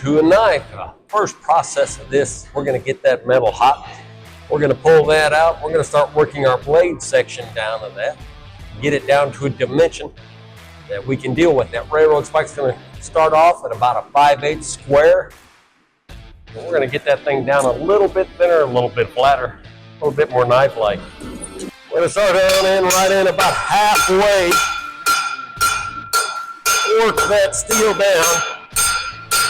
To a knife. First process of this, we're going to get that metal hot. We're going to pull that out. We're going to start working our blade section down of that, get it down to a dimension that we can deal with. That railroad spike's going to start off at about a 5/8 square. And we're going to get that thing down a little bit thinner, a little bit flatter, a little bit more knife-like. We're going to start right in about halfway. Work that steel down.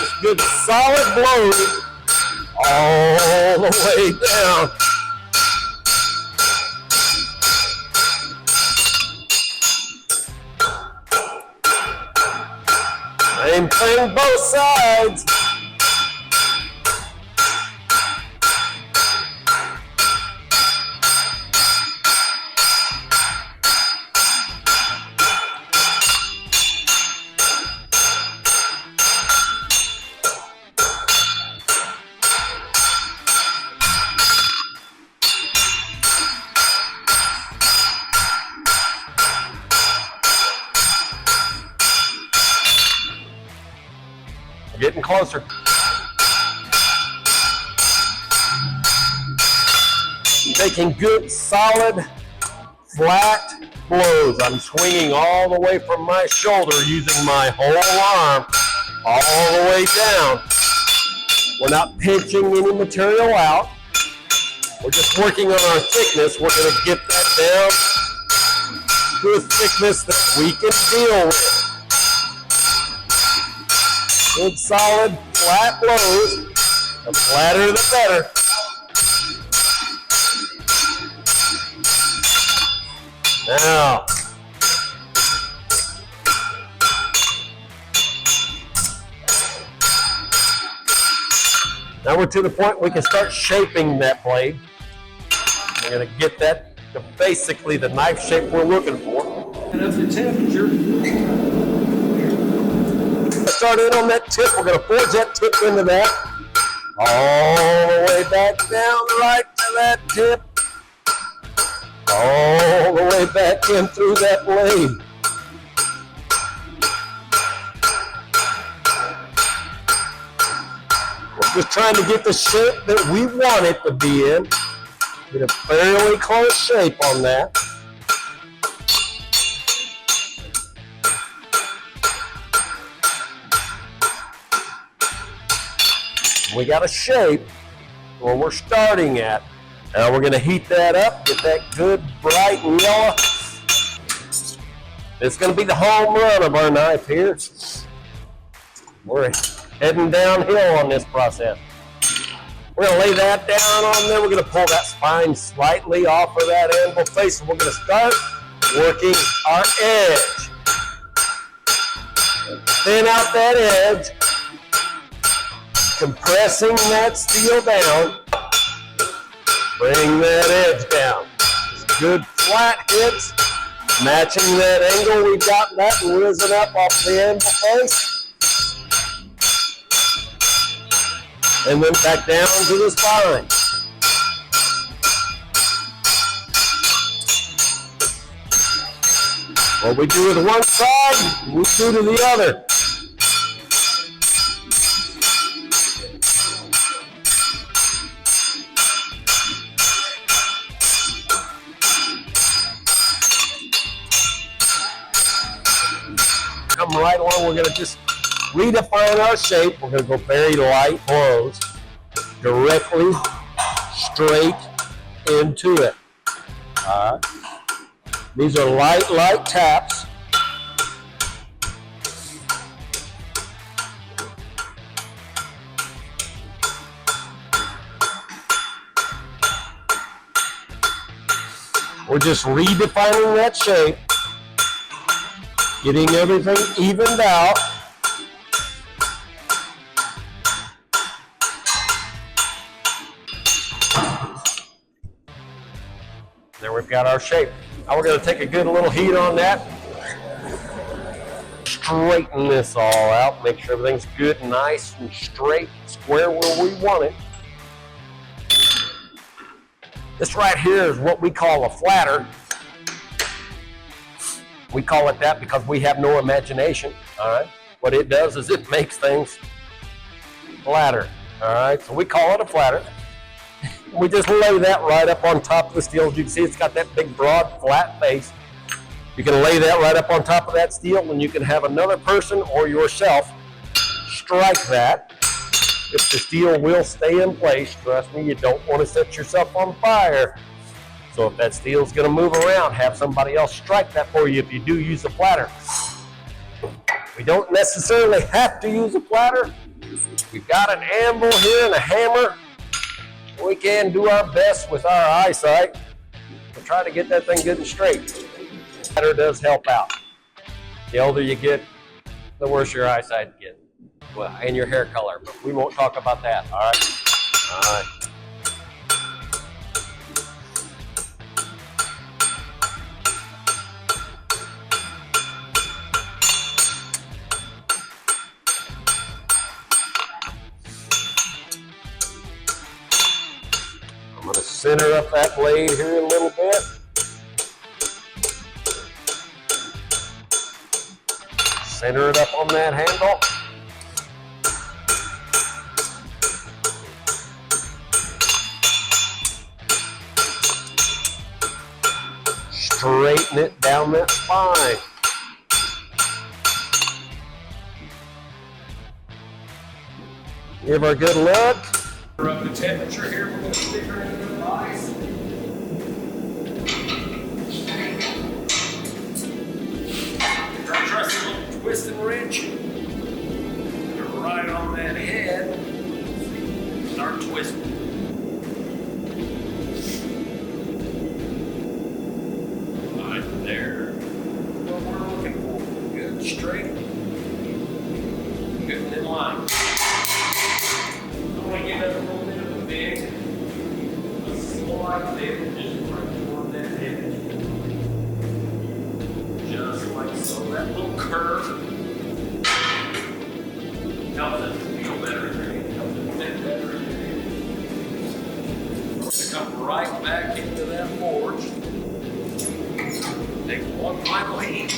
Just good solid blows all the way down. Same thing both sides. Getting closer. Taking good, solid, flat blows. I'm swinging all the way from my shoulder using my whole arm all the way down. We're not pinching any material out. We're just working on our thickness. We're going to get that down to a thickness that we can deal with. Good, solid, flat blows. The flatter, the better. Now, we're to the point we can start shaping that blade. We're going to get that to basically the knife shape we're looking for. And up the temperature. Start in on that tip. We're going to forge that tip into that. All the way back down right to that tip. All the way back in through that blade. We're just trying to get the shape that we want it to be in. Get a fairly close shape on that. We got a shape where we're starting at. Now we're going to heat that up, get that good bright yellow. It's going to be the home run of our knife here. We're heading downhill on this process. We're going to lay that down on there. We're going to pull that spine slightly off of that anvil face, and we're going to start working our edge. Thin out that edge. Compressing that steel down, bring that edge down. Just good flat hits, matching that angle we've got that and risen up off the anvil face. And then back down to the spine. What we do to one side, we do to the other. Come right along, we're going to just redefine our shape. We're going to go very light blows, directly straight into it. All right. These are light taps. We're just redefining that shape. Getting everything evened out. got our shape. Now we're going to take a good little heat on that. Straighten this all out. Make sure everything's good, nice and straight, square where we want it. This right here is what we call a flatter. We call it that because we have no imagination, all right? What it does is it makes things flatter, all right? So we call it a flatter. We just lay that right up on top of the steel. As you can see, it's got that big, broad, flat face. You can lay that right up on top of that steel, and you can have another person or yourself strike that. If the steel will stay in place, trust me, you don't want to set yourself on fire. So if that steel's going to move around, have somebody else strike that for you if you do use a flatter. We don't necessarily have to use a flatter. We've got an anvil here and a hammer. We can do our best with our eyesight to try to get that thing good and straight. Flatter does help out. The older you get, the worse your eyesight gets. Well, and your hair color, but we won't talk about that, all right? All right. I'm going to center up that blade here a little bit. Center it up on that handle. Straighten it down that spine. Give her a good look. We're up to temperature here. We're going to stick her in the vise. Trusty little twist and wrench. Put her right on that head. Start twisting. Right there. What we're looking for. Good, straight. Good and in line. I want to give it a little bit of a big, a slight bit, just right toward that edge. Just like so. That little curve helps us feel better in your hand, helps us fit better in your hand. We're going to come right back into that forge. Take one final heat.